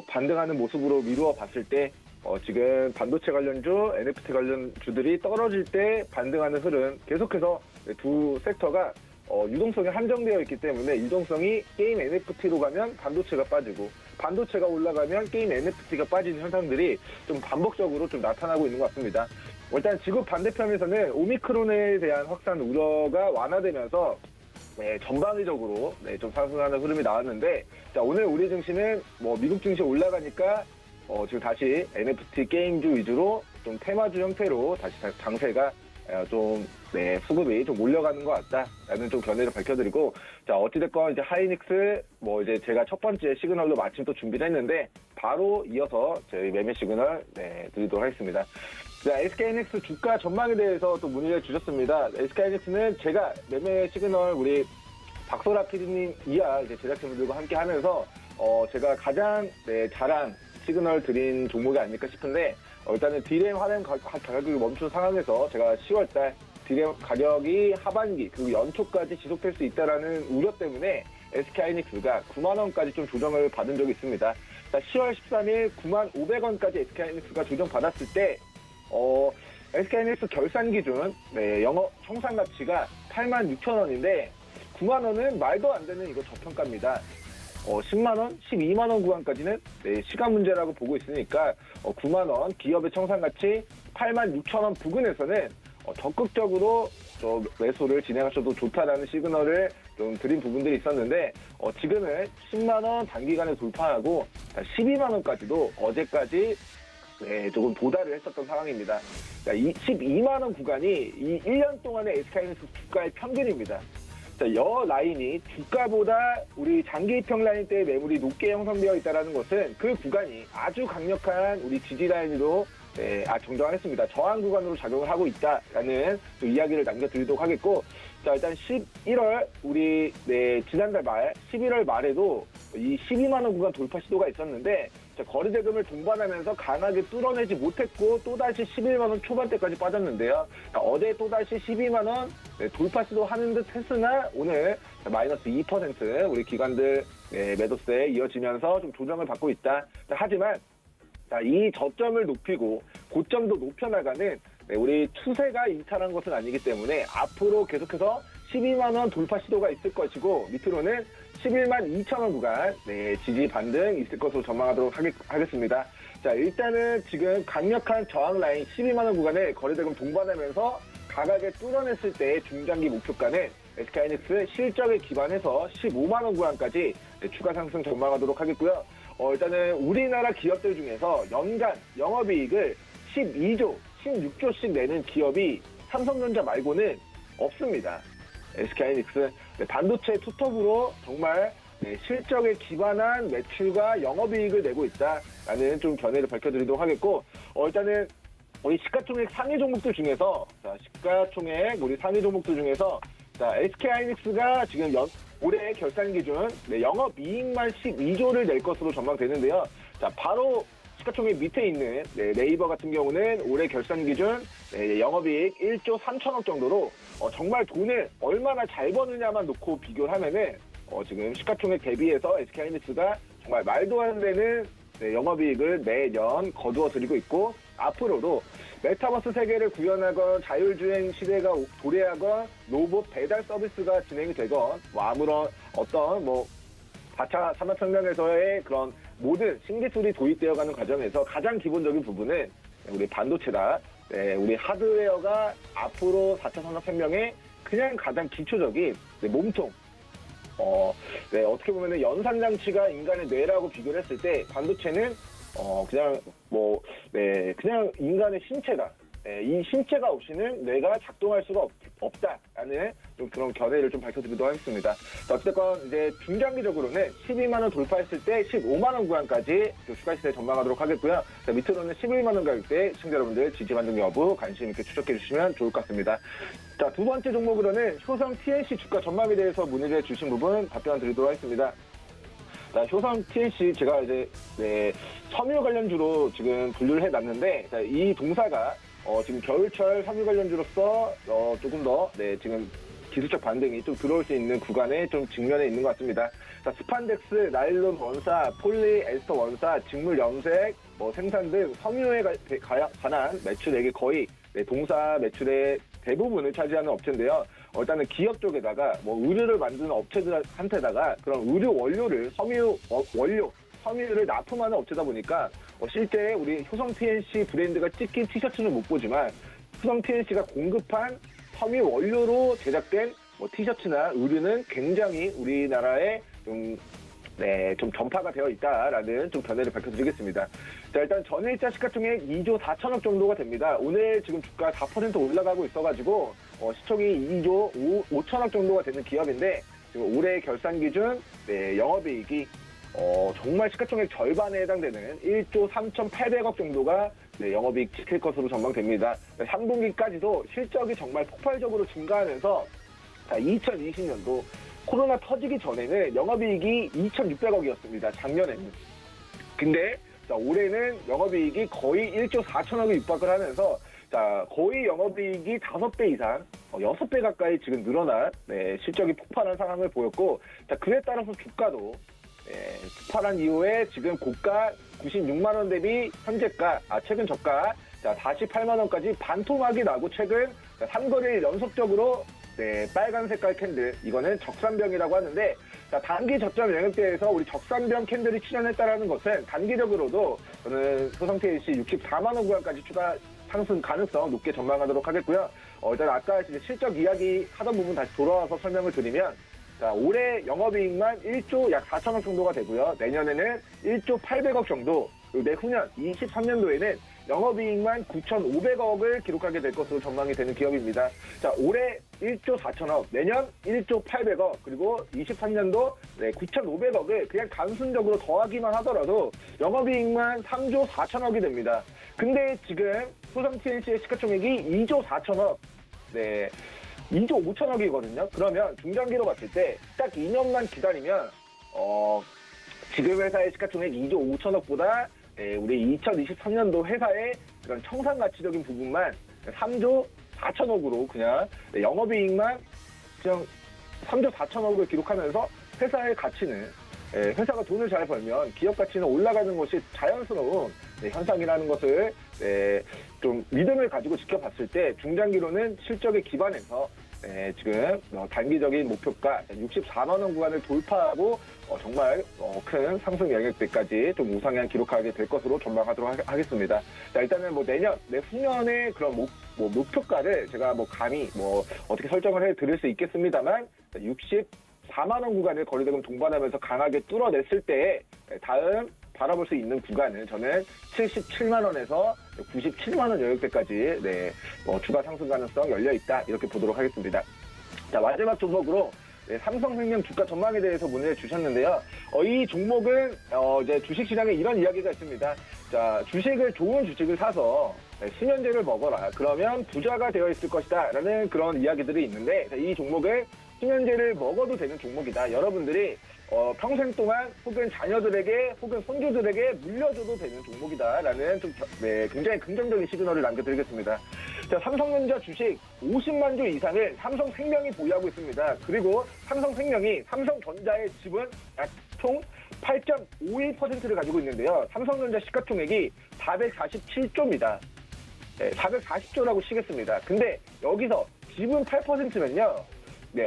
Speaker 4: 반등하는 모습으로 미루어 봤을 때 지금 반도체 관련주, NFT 관련주들이 떨어질 때 반등하는 흐름 계속해서 두 섹터가 유동성이 한정되어 있기 때문에 유동성이 게임 NFT로 가면 반도체가 빠지고 반도체가 올라가면 게임 NFT가 빠지는 현상들이 좀 반복적으로 좀 나타나고 있는 것 같습니다. 일단 지구 반대편에서는 오미크론에 대한 확산 우려가 완화되면서 전방위적으로 좀 상승하는 흐름이 나왔는데 자, 오늘 우리 증시는 미국 증시 올라가니까 지금 다시 NFT 게임주 위주로 좀 테마주 형태로 다시 장세가 좀 수급이 좀 몰려가는 것 같다라는 좀 견해를 밝혀드리고 자 어찌됐건 이제 하이닉스 이제 제가 첫 번째 시그널로 마침 또 준비를 했는데 바로 이어서 저희 매매 시그널 드리도록 하겠습니다. 자, SK하이닉스 주가 전망에 대해서 또 문의를 주셨습니다. SK하이닉스는 제가 매매 시그널 우리 박소라 PD님 이하 이제 제작진분들과 함께 하면서 제가 가장 자랑 시그널 드린 종목이 아닐까 싶은데 일단은 디램 화램 가격이 멈춘 상황에서 제가 10월달 디램 가격이 하반기 그리고 연초까지 지속될 수 있다라는 우려 때문에 SK하이닉스가 9만 원까지 좀 조정을 받은 적이 있습니다. 자, 10월 13일 9만 500원까지 SK하이닉스가 조정받았을 때 SK하이닉스 결산 기준 영업 청산 가치가 8만 6천 원인데 9만 원은 말도 안 되는 이거 저평가입니다. 10만 원, 12만 원 구간까지는 시간 문제라고 보고 있으니까 9만 원 기업의 청산 가치 8만 6천 원 부근에서는 적극적으로 매수를 진행하셔도 좋다라는 시그널을 좀 드린 부분들이 있었는데 지금은 10만 원 단기간에 돌파하고 12만 원까지도 어제까지 조금 도달을 했었던 상황입니다. 이 12만 원 구간이 이 1년 동안의 SK하이닉스 주가의 평균입니다. 자, 여 라인이 주가보다 우리 장기 입형 라인 때 매물이 높게 형성되어 있다는 것은 그 구간이 아주 강력한 우리 지지 라인으로 정정하겠습니다. 저항 구간으로 작용을 하고 있다라는 또 이야기를 남겨드리도록 하겠고 자 일단 11월 우리 지난달 말 11월 말에도 이 12만 원 구간 돌파 시도가 있었는데 거래 대금을 동반하면서 강하게 뚫어내지 못했고 또다시 11만 원 초반대까지 빠졌는데요. 어제 또다시 12만 원 돌파 시도하는 듯 했으나 오늘 마이너스 2% 우리 기관들 매도세에 이어지면서 좀 조정을 받고 있다. 하지만 이 저점을 높이고 고점도 높여나가는 우리 추세가 이탈한 것은 아니기 때문에 앞으로 계속해서 12만 원 돌파 시도가 있을 것이고 밑으로는 11만 2천 원 구간 지지 반등 있을 것으로 전망하도록 하겠습니다. 자 일단은 지금 강력한 저항 라인 12만 원 구간에 거래대금 동반하면서 가격에 뚫어냈을 때 중장기 목표가는 SK하이닉스 실적에 기반해서 15만 원 구간까지 추가 상승 전망하도록 하겠고요. 일단은 우리나라 기업들 중에서 연간 영업이익을 12조, 16조씩 내는 기업이 삼성전자 말고는 없습니다. SK하이닉스 반도체 투톱으로 정말 실적에 기반한 매출과 영업이익을 내고 있다라는 좀 견해를 밝혀드리도록 하겠고 일단은 우리 시가총액 상위 종목들 중에서 시가총액 우리 상위 종목들 중에서 SK하이닉스가 지금 올해 결산 기준 영업이익만 12조를 낼 것으로 전망되는데요. 바로 시가총액 밑에 있는 네이버 같은 경우는 올해 결산 기준 영업이익 1조 3천억 정도로 정말 돈을 얼마나 잘 버느냐만 놓고 비교를 하면은 지금 시가총액 대비해서 SK하이닉스가 정말 말도 안 되는 영업이익을 매년 거두어 들이고 있고 앞으로도 메타버스 세계를 구현하건 자율주행 시대가 도래하건 로봇 배달 서비스가 진행이 되건 뭐 아무런 어떤 뭐 4차 산업혁명에서의 그런 모든 신기술이 도입되어가는 과정에서 가장 기본적인 부분은 우리 반도체다. 우리 하드웨어가 앞으로 4차 산업혁명의 그냥 가장 기초적인 몸통. 어떻게 보면 연산장치가 인간의 뇌라고 비교를 했을 때 반도체는 그냥 인간의 신체다. 이 신체가 없이는 뇌가 작동할 수가 없다라는 좀 그런 견해를 좀 밝혀드리도록 하겠습니다. 자, 어쨌든 이제 중장기적으로는 12만 원 돌파했을 때 15만 원 구간까지 주가 시세 전망하도록 하겠고요. 자, 밑으로는 11만 원 가격대 시청자 여러분들 지지 반등 여부 관심 있게 추적해 주시면 좋을 것 같습니다. 자, 두 번째 종목으로는 효성 TNC 주가 전망에 대해서 문의를 주신 부분 답변 드리도록 하겠습니다. 자, 효성 TNC 제가 이제 섬유 관련주로 지금 분류를 해놨는데 이 동사가 지금 겨울철 섬유 관련주로서 조금 더 지금 기술적 반등이 좀 들어올 수 있는 구간에 좀 직면해 있는 것 같습니다. 자, 스판덱스, 나일론 원사, 폴리 에스터 원사, 직물 염색, 생산 등 섬유에 관한 매출액이 거의 동사 매출의 대부분을 차지하는 업체인데요. 일단은 기업 쪽에다가 의류를 만드는 업체들한테다가 그런 의류 원료를 섬유를 납품하는 업체다 보니까 실제 우리 효성 TNC 브랜드가 찍힌 티셔츠는 못 보지만 효성 TNC가 공급한 섬유 원료로 제작된 티셔츠나 의류는 굉장히 우리나라에 좀 전파가 되어 있다라는 좀 견해를 밝혀드리겠습니다. 자, 일단 전일자 시가총액 2조 4천억 정도가 됩니다. 오늘 지금 주가 4% 올라가고 있어가지고 시총이 2조 5천억 정도가 되는 기업인데 지금 올해 결산 기준 영업이익이 정말 시가총액 절반에 해당되는 1조 3,800억 정도가 영업이익 지킬 것으로 전망됩니다. 3분기까지도 실적이 정말 폭발적으로 증가하면서 2020년도 코로나 터지기 전에는 영업이익이 2,600억이었습니다. 작년에는. 근데 올해는 영업이익이 거의 1조 4천억에 육박을 하면서 거의 영업이익이 5배 이상, 6배 가까이 지금 늘어난 실적이 폭발한 상황을 보였고 그에 따라서 주가도 폭발한 이후에 지금 고가 96만 원 대비 현재가, 최근 저가 48만 원까지 반토막이 나고 최근 3거래일 연속적으로 빨간 색깔 캔들, 이거는 적산병이라고 하는데 단기 저점 영역대에서 우리 적산병 캔들이 출현했다는 것은 단기적으로도 저는 효성 TNC 64만 원 구간까지 추가 상승 가능성 높게 전망하도록 하겠고요. 일단 아까 실적 이야기 하던 부분 다시 돌아와서 설명을 드리면 올해 영업이익만 1조 약 4천억 정도가 되고요. 내년에는 1조 800억 정도, 그리고 내후년 23년도에는 영업이익만 9,500억을 기록하게 될 것으로 전망이 되는 기업입니다. 자, 올해 1조 4천억, 내년 1조 800억, 그리고 23년도 9,500억을 그냥 단순적으로 더하기만 하더라도 영업이익만 3조 4천억이 됩니다. 근데 지금 효성 TNC의 시가총액이 2조 4천억, 2조 5천억이거든요. 그러면 중장기로 봤을 때 딱 2년만 기다리면 지금 회사의 시가총액 2조 5천억보다 우리 2023년도 회사의 그런 청산가치적인 부분만 3조 4천억으로 그냥 영업이익만 그냥 3조 4천억을 기록하면서 회사의 가치는 회사가 돈을 잘 벌면 기업 가치는 올라가는 것이 자연스러운 현상이라는 것을 좀 믿음을 가지고 지켜봤을 때 중장기로는 실적에 기반해서 지금 단기적인 목표가 64만 원 구간을 돌파하고 정말 큰 상승 영역대까지 좀 우상향 기록하게 될 것으로 전망하도록 하겠습니다. 자, 일단은 내후년의 그런 목표가를 제가 감히 어떻게 설정을 해 드릴 수 있겠습니다만 64만 원 구간을 거래대금 동반하면서 강하게 뚫어냈을 때 다음 바라볼 수 있는 구간은 저는 77만 원에서 97만 원 영역대까지 추가 상승 가능성 열려 있다 이렇게 보도록 하겠습니다. 자, 마지막 종목으로 삼성생명 주가 전망에 대해서 문의를 주셨는데요. 이 종목은 이제 주식시장에 이런 이야기가 있습니다. 자, 좋은 주식을 사서 신현제를 먹어라. 그러면 부자가 되어 있을 것이다. 라는 그런 이야기들이 있는데 이 종목을 수면제를 먹어도 되는 종목이다. 여러분들이 평생 동안 혹은 자녀들에게 혹은 손주들에게 물려줘도 되는 종목이다라는 좀 굉장히 긍정적인 시그널을 남겨드리겠습니다. 자, 삼성전자 주식 50만 주 이상을 삼성생명이 보유하고 있습니다. 그리고 삼성생명이 삼성전자의 지분 약 총 8.51%를 가지고 있는데요. 삼성전자 시가총액이 447조입니다. 440조라고 치겠습니다. 근데 여기서 지분 8%면요.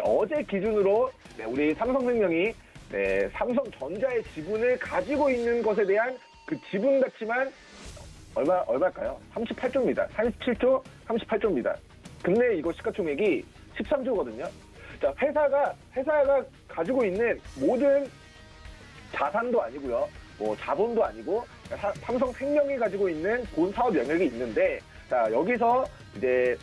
Speaker 4: 어제 기준으로 우리 삼성생명이 삼성전자의 지분을 가지고 있는 것에 대한 그 지분 가치만 얼마일까요? 38조입니다. 37조, 38조입니다. 근데 이거 시가총액이 13조거든요. 자, 회사가 가지고 있는 모든 자산도 아니고요. 뭐 자본도 아니고 삼성생명이 가지고 있는 본 사업 영역이 있는데, 자, 여기서 이제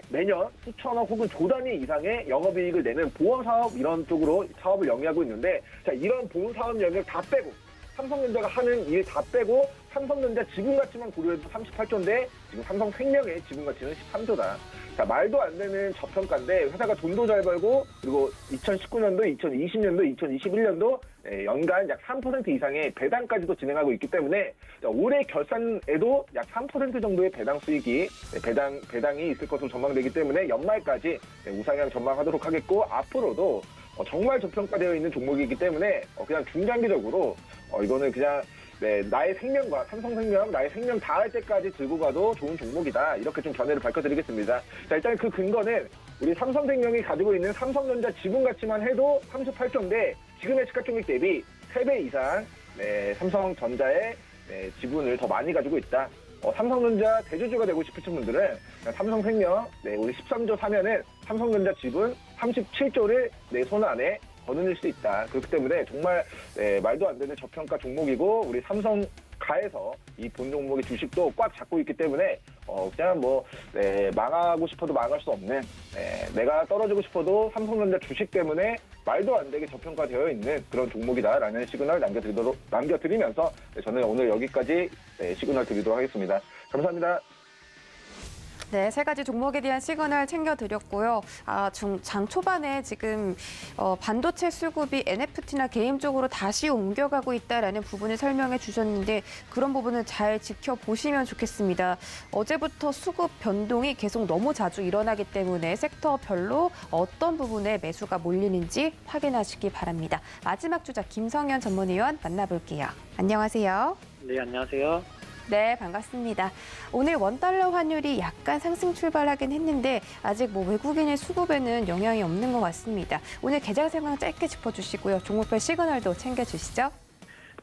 Speaker 4: 매년 수천억 혹은 조 단위 이상의 영업이익을 내는 보험사업 이런 쪽으로 사업을 영위하고 있는데, 자, 이런 보험사업 영역 다 빼고 삼성전자가 하는 일 다 빼고 삼성전자 지분 가치만 고려해도 38조인데 지금 삼성생명의 지분 가치는 13조다. 자, 말도 안 되는 저평가인데 회사가 돈도 잘 벌고 그리고 2019년도, 2020년도, 2021년도 연간 약 3% 이상의 배당까지도 진행하고 있기 때문에 올해 결산에도 약 3% 정도의 배당 수익이 배당이 있을 것으로 전망되기 때문에 연말까지 우상향 전망하도록 하겠고, 앞으로도 정말 저평가되어 있는 종목이기 때문에 그냥 중장기적으로 이거는 그냥 나의 생명과 삼성생명, 나의 생명 다할 때까지 들고 가도 좋은 종목이다. 이렇게 좀 견해를 밝혀드리겠습니다. 자, 일단 그 근거는 우리 삼성생명이 가지고 있는 삼성전자 지분 가치만 해도 38조인데 지금의 시가총액 대비 3배 이상 삼성전자의 지분을 더 많이 가지고 있다. 삼성전자 대주주가 되고 싶으신 분들은 삼성생명 우리 13조 사면은 삼성전자 지분 37조를 내 손 안에 거느릴 수 있다. 그렇기 때문에 정말 말도 안 되는 저평가 종목이고, 우리 삼성가에서 이 본 종목의 주식도 꽉 잡고 있기 때문에 그냥 망하고 싶어도 망할 수 없는, 내가 떨어지고 싶어도 삼성전자 주식 때문에 말도 안 되게 저평가되어 있는 그런 종목이다라는 시그널 남겨드리면서 저는 오늘 여기까지 시그널 드리도록 하겠습니다. 감사합니다.
Speaker 1: 네, 세 가지 종목에 대한 시그널 챙겨드렸고요. 장 초반에 지금 반도체 수급이 NFT나 게임 쪽으로 다시 옮겨가고 있다라는 부분을 설명해 주셨는데, 그런 부분은 잘 지켜보시면 좋겠습니다. 어제부터 수급 변동이 계속 너무 자주 일어나기 때문에 섹터별로 어떤 부분에 매수가 몰리는지 확인하시기 바랍니다. 마지막 주자 김성현 전문위원 만나볼게요. 안녕하세요.
Speaker 3: 네, 안녕하세요.
Speaker 1: 네, 반갑습니다. 오늘 원달러 환율이 약간 상승 출발하긴 했는데 아직 외국인의 수급에는 영향이 없는 것 같습니다. 오늘 계좌 상황 짧게 짚어주시고요. 종목별 시그널도 챙겨주시죠.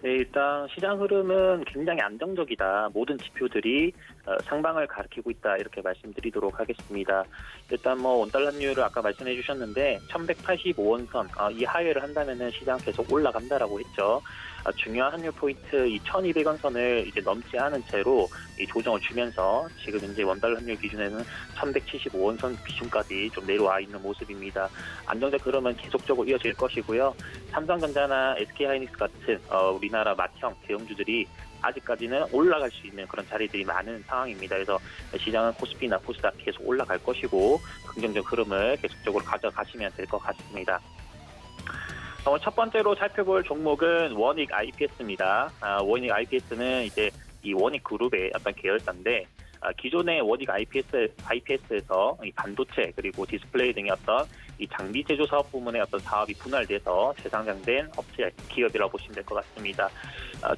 Speaker 5: 네, 일단 시장 흐름은 굉장히 안정적이다. 모든 지표들이 상방을 가리키고 있다. 이렇게 말씀드리도록 하겠습니다. 일단 원달러 환율을 아까 말씀해 주셨는데 1185원 선 이 하회를 한다면은 시장 계속 올라간다라고 했죠. 중요한 환율 포인트 이 1200원 선을 이제 넘지 않은 채로 이 조정을 주면서 지금 현재 원달러 환율 기준에는 1175원 선 비중까지 좀 내려와 있는 모습입니다. 안정적 흐름은 계속적으로 이어질 것이고요. 삼성전자나 SK하이닉스 같은 우리나라 맏형 대형주들이 아직까지는 올라갈 수 있는 그런 자리들이 많은 상황입니다. 그래서 시장은 코스피나 코스닥 계속 올라갈 것이고 긍정적 흐름을 계속적으로 가져가시면 될 것 같습니다. 첫 번째로 살펴볼 종목은 원익 IPS입니다. 원익 IPS는 이제 이 원익 그룹의 어떤 계열사인데, 기존의 원익 IPS에서 이 반도체 그리고 디스플레이 등의 어떤 이 장비 제조 사업 부문의 어떤 사업이 분할돼서 재상장된 업체 기업이라고 보시면 될 것 같습니다.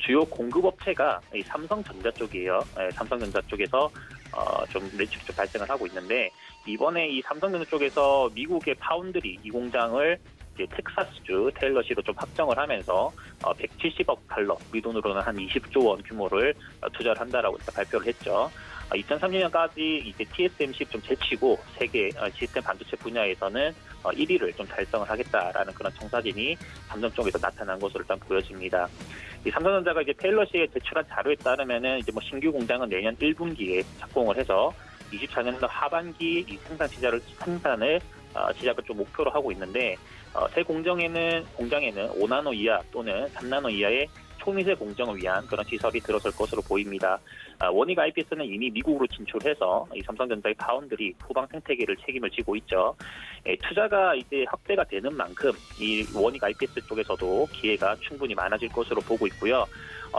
Speaker 5: 주요 공급 업체가 이 삼성전자 쪽이에요. 삼성전자 쪽에서 좀 매출이 좀 발생을 하고 있는데, 이번에 이 삼성전자 쪽에서 미국의 파운드리 이 공장을 이제 텍사스주 테일러시로 좀 확정을 하면서 170억 달러, 우리 돈으로는 한 20조 원 규모를 투자를 한다라고 일단 발표를 했죠. 2030년까지 이제 TSMC 좀 제치고 세계 시스템 반도체 분야에서는 1위를 좀 달성을 하겠다라는 그런 청사진이 삼성 쪽에서 나타난 것으로 일단 보여집니다. 이 삼성전자가 이제 테일러시에 제출한 자료에 따르면은 이제 신규 공장은 내년 1분기에 착공을 해서 24년도 하반기 이 생산을 시작을 좀 목표로 하고 있는데, 새 공장에는 5나노 이하 또는 3나노 이하의 초미세 공정을 위한 그런 시설이 들어설 것으로 보입니다. 원익 IPS는 이미 미국으로 진출해서 이 삼성전자의 파운드리 후방 생태계를 책임을 지고 있죠. 투자가 이제 확대가 되는 만큼 이 원익 IPS 쪽에서도 기회가 충분히 많아질 것으로 보고 있고요.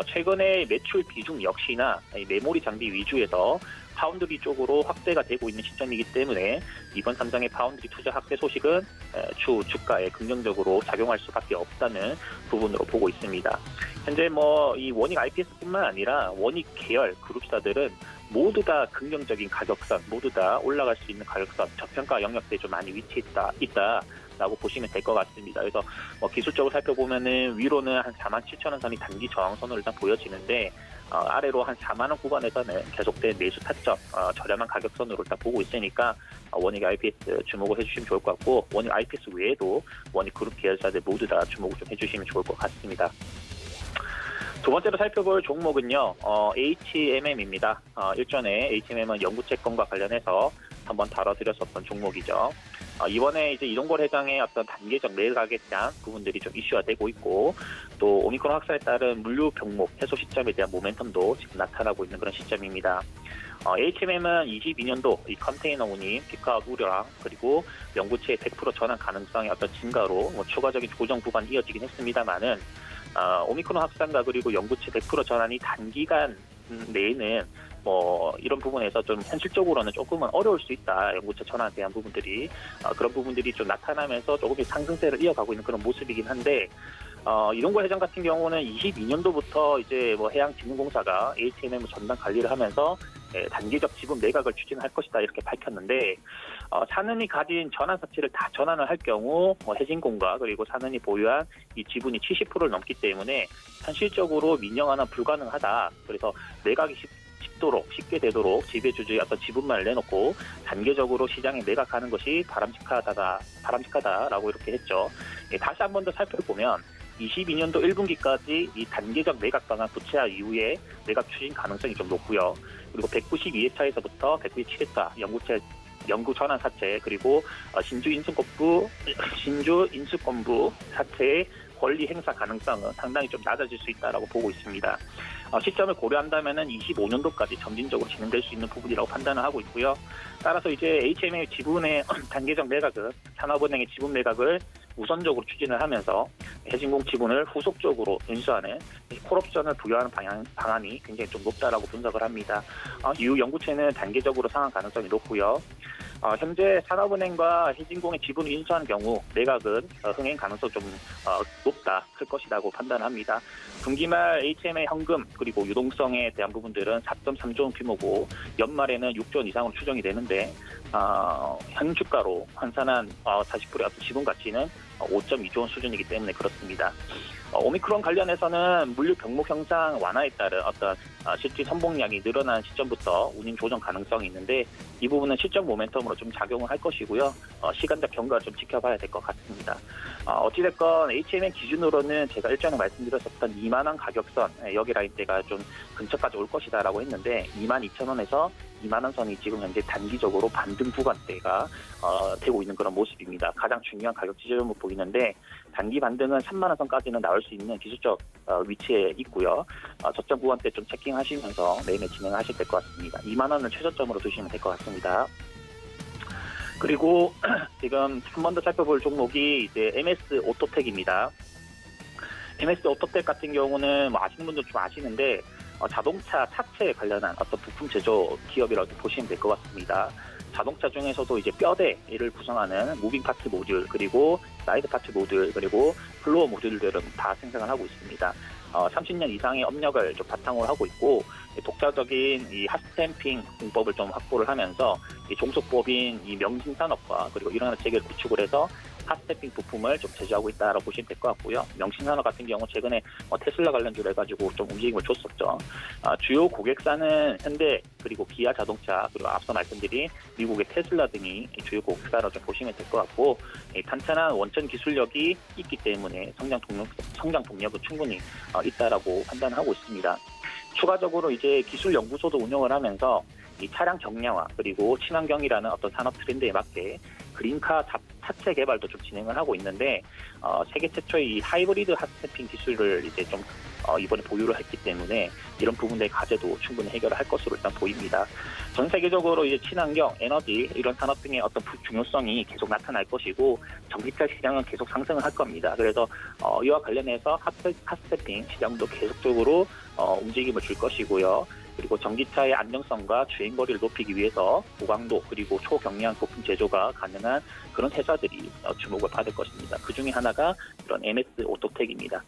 Speaker 5: 최근에 매출 비중 역시나 이 메모리 장비 위주에서 파운드리 쪽으로 확대가 되고 있는 시점이기 때문에 이번 삼성의 파운드리 투자 확대 소식은 주가에 긍정적으로 작용할 수밖에 없다는 부분으로 보고 있습니다. 현재 이 원익 IPS뿐만 아니라 원익 계열 그룹사들은 모두 다 긍정적인 가격선, 모두 다 올라갈 수 있는 가격선, 저평가 영역대에 좀 많이 위치했다라고 보시면 될 것 같습니다. 그래서 기술적으로 살펴보면은 위로는 한 47,000원 선이 단기 저항선으로 일단 보여지는데 아래로 한 4만 원 구간에서는 계속된 매수 타점, 저렴한 가격선으로 일단 보고 있으니까 원익 IPS 주목을 해주시면 좋을 것 같고 원익 IPS 외에도 원익 그룹 계열사들 모두 다 주목을 좀 해주시면 좋을 것 같습니다. 두 번째로 살펴볼 종목은요, HMM입니다. 일전에 HMM은 영구채권과 관련해서 한번 다뤄드렸었던 종목이죠. 이번에 이제 이동걸 회장의 어떤 단계적 매각에 대한 부분들이 좀 이슈화되고 있고, 또 오미크론 확산에 따른 물류 병목 해소 시점에 대한 모멘텀도 지금 나타나고 있는 그런 시점입니다. HMM은 22년도 이 컨테이너 운임, 피크아웃 우려랑 그리고 영구채 100% 전환 가능성의 어떤 증가로 추가적인 조정 구간이 이어지긴 했습니다만은 오미크론 확산과 그리고 영구채 100% 전환이 단기간 내에는 이런 부분에서 좀 현실적으로는 조금은 어려울 수 있다. 영구채 전환에 대한 부분들이 그런 부분들이 좀 나타나면서 조금씩 상승세를 이어가고 있는 그런 모습이긴 한데 이동걸 회장 같은 경우는 22년도부터 이제 해양진흥공사가 HMM 전담 관리를 하면서 단기적 지분 매각을 추진할 것이다 이렇게 밝혔는데 산은이 가진 전환 가치를 다 전환을 할 경우 해진공과 그리고 산은이 보유한 이 지분이 70%를 넘기 때문에 현실적으로 민영화는 불가능하다. 그래서 매각이 쉽게 되도록 지배주주의 어떤 지분만을 내놓고 단계적으로 시장에 매각하는 것이 바람직하다라고 이렇게 했죠. 다시 한 번 더 살펴보면 22년도 1분기까지 이 단계적 매각 방안 구체화 이후에 매각 추진 가능성이 좀 높고요. 그리고 192회차에서부터 197회차 영구 전환 사채 그리고 신주 인수권부 사채의 권리 행사 가능성은 상당히 좀 낮아질 수 있다라고 보고 있습니다. 시점을 고려한다면은 25년도까지 점진적으로 진행될 수 있는 부분이라고 판단을 하고 있고요. 따라서 이제 HM의 지분의 단계적 매각은 산업은행의 지분 매각을 우선적으로 추진을 하면서 해진공 지분을 후속적으로 인수하는 콜옵션을 부여하는 방안이 굉장히 좀 높다라고 분석을 합니다. 이후 영구채는 단계적으로 상한 가능성이 높고요. 현재 산업은행과 해진공의 지분을 인수한 경우 매각은 흥행 가능성이 좀 높다, 클 것이라고 판단합니다. 분기말 HM의 현금 그리고 유동성에 대한 부분들은 4.3조 원 규모고 연말에는 6조 원 이상으로 추정이 되는데 현 주가로 환산한 40%의 지분 가치는 5.2조 원 수준이기 때문에 그렇습니다. 오미크론 관련해서는 물류 병목 형상 완화에 따른 어떤 실질 선봉량이 늘어난 시점부터 운임 조정 가능성이 있는데 이 부분은 실적 모멘텀으로 좀 작용을 할 것이고요. 시간적 경과를 좀 지켜봐야 될 것 같습니다. 어찌됐건 HMM 기준으로는 제가 일전에 말씀드렸었던 2만 원 가격선 여기 라인대가 좀 근처까지 올 것이다라고 했는데 22,000원에서 2만 원 선이 지금 현재 단기적으로 반등 구간대가 되고 있는 그런 모습입니다. 가장 중요한 가격 지점으로 보이는데 단기 반등은 3만 원 선까지는 나올 수 있는 기술적 위치에 있고요. 저점 구간대 좀 체킹하시면서 매매 진행하실 될 것 같습니다. 2만 원은 최저점으로 두시면 될 것 같습니다. 그리고 지금 한 번 더 살펴볼 종목이 이제 MS 오토텍입니다. MS 오토텍 같은 경우는 아시는 분들 좀 아시는데 자동차 차체에 관련한 어떤 부품 제조 기업이라고 보시면 될 것 같습니다. 자동차 중에서도 이제 뼈대를 구성하는 무빙 파트 모듈 그리고 사이드 파트 모듈 그리고 플로어 모듈들은 다 생산을 하고 있습니다. 30년 이상의 업력을 좀 바탕으로 하고 있고 독자적인 이 핫스탬핑 공법을 좀 확보를 하면서 이 종속법인 이 명신산업과 그리고 이런 체계를 구축을 해서 핫스탬핑 부품을 좀 제조하고 있다라고 보시면 될 것 같고요. 명신산업 같은 경우 최근에 테슬라 관련주로 해가지고 좀 움직임을 줬었죠. 주요 고객사는 현대 그리고 기아 자동차 그리고 앞서 말씀드린 미국의 테슬라 등이 주요 고객사로 좀 보시면 될 것 같고 탄탄한 원천 기술력이 있기 때문에 성장 동력은 충분히 있다라고 판단하고 있습니다. 추가적으로 이제 기술 연구소도 운영을 하면서 이 차량 경량화 그리고 친환경이라는 어떤 산업 트렌드에 맞게 그린카 자체 개발도 좀 진행을 하고 있는데 세계 최초의 이 하이브리드 핫스태핑 기술을 이제 좀 이번에 보유를 했기 때문에 이런 부분의 과제도 충분히 해결을 할 것으로 일단 보입니다. 전 세계적으로 이제 친환경, 에너지 이런 산업 등의 어떤 중요성이 계속 나타날 것이고 전기차 시장은 계속 상승을 할 겁니다. 그래서 이와 관련해서 핫스태핑 시장도 계속적으로 움직임을 줄 것이고요. 그리고 전기차의 안정성과 주행거리를 높이기 위해서 고강도 그리고 초경량 부품 제조가 가능한 그런 회사들이 주목을 받을 것입니다. 그 중에 하나가 이런 MS 오토텍입니다.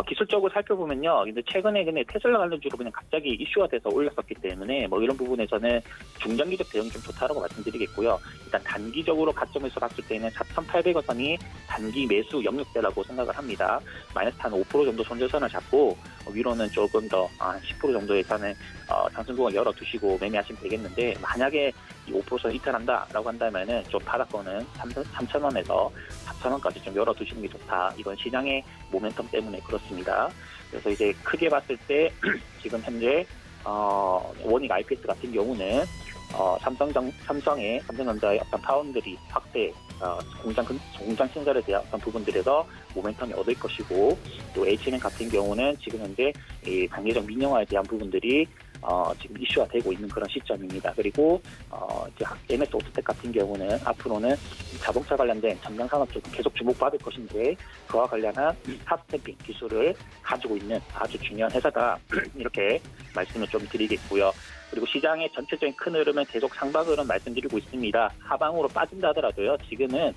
Speaker 5: 기술적으로 살펴보면요, 근데 최근에 테슬라 관련주로 그냥 갑자기 이슈가 돼서 올랐었기 때문에 뭐 이런 부분에서는 중장기적 대응이 좀 좋다라고 말씀드리겠고요. 일단 단기적으로 가점에서 봤을 때는 4,800원 선이 단기 매수 영역대라고 생각을 합니다. 마이너스 한 5% 정도 손절선을 잡고 위로는 조금 더 10% 정도의 선을 상승구간 열어두시고 매매하시면 되겠는데 만약에 이 5%선 이탈한다라고 한다면은 좀 바닥권은 3,000원에서 4,000원까지 좀 열어두시는 게 좋다. 이건 시장의 모멘텀 때문에 그렇습니다. 그래서 이제 크게 봤을 때 지금 현재 원익 IPS 같은 경우는 삼성전자의 어떤 파운드리 확대, 공장 신설에 대한 어떤 부분들에서 모멘텀이 얻을 것이고 또 H&M 같은 경우는 지금 현재 이 단계적 민영화에 대한 부분들이 지금 이슈가 되고 있는 그런 시점입니다. 그리고 이제 MS 오토텍 같은 경우는 앞으로는 자동차 관련된 전장 산업 쪽 계속 주목받을 것인데 그와 관련한 핫스태핑 기술을 가지고 있는 아주 중요한 회사다 이렇게 말씀을 좀 드리겠고요. 그리고 시장의 전체적인 큰 흐름은 계속 상방 흐름 말씀드리고 있습니다. 하방으로 빠진다 하더라도요. 지금은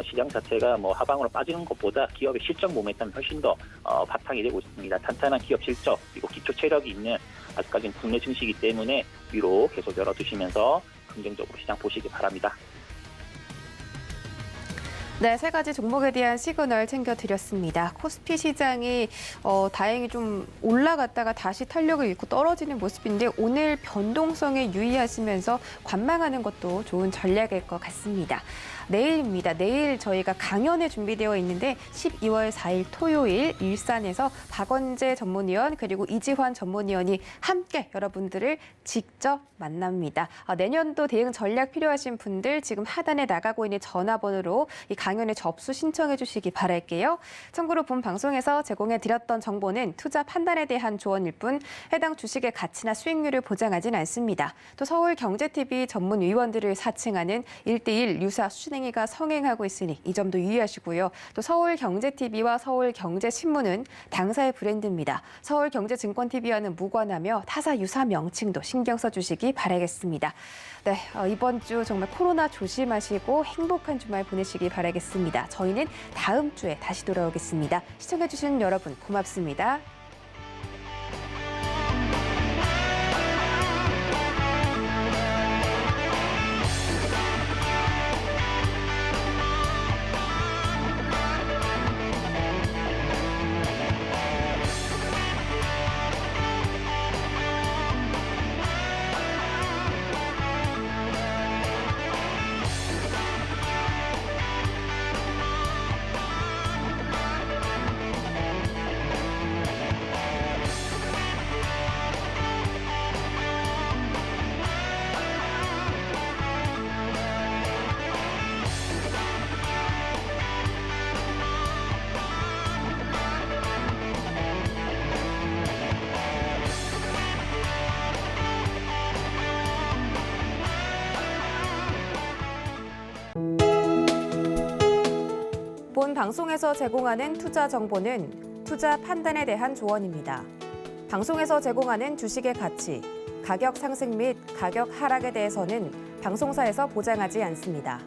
Speaker 5: 시장 자체가 뭐 하방으로 빠지는 것보다 기업의 실적 모멘텀이 훨씬 더 바탕이 되고 있습니다. 탄탄한 기업 실적 그리고 기초 체력이 있는 아직까지는 국내 증시이기 때문에 위로 계속 열어두시면서 긍정적으로 시장 보시기 바랍니다.
Speaker 1: 네, 세 가지 종목에 대한 시그널 챙겨드렸습니다. 코스피 시장이 다행히 좀 올라갔다가 다시 탄력을 잃고 떨어지는 모습인데 오늘 변동성에 유의하시면서 관망하는 것도 좋은 전략일 것 같습니다. 내일입니다. 내일 저희가 강연에 준비되어 있는데 12월 4일 토요일 일산에서 박원재 전문위원 그리고 이지환 전문위원이 함께 여러분들을 직접 만납니다. 내년도 대응 전략 필요하신 분들 지금 하단에 나가고 있는 전화번호로 이 강연에 접수 신청해 주시기 바랄게요. 참고로 본 방송에서 제공해 드렸던 정보는 투자 판단에 대한 조언일 뿐 해당 주식의 가치나 수익률을 보장하진 않습니다. 또 서울경제TV 전문위원들을 사칭하는 1:1 유사 수신행위가 성행하고 있으니 이 점도 유의하시고요. 또 서울경제TV와 서울경제신문은 당사의 브랜드입니다. 서울경제증권TV와는 무관하며 타사 유사 명칭도 신경 써주시기 바라겠습니다. 네, 이번 주 정말 코로나 조심하시고 행복한 주말 보내시기 바라겠습니다. 저희는 다음 주에 다시 돌아오겠습니다. 시청해주신 여러분 고맙습니다. 본 방송에서 제공하는 투자 정보는 투자 판단에 대한 조언입니다. 방송에서 제공하는 주식의 가치, 가격 상승 및 가격 하락에 대해서는 방송사에서 보장하지 않습니다.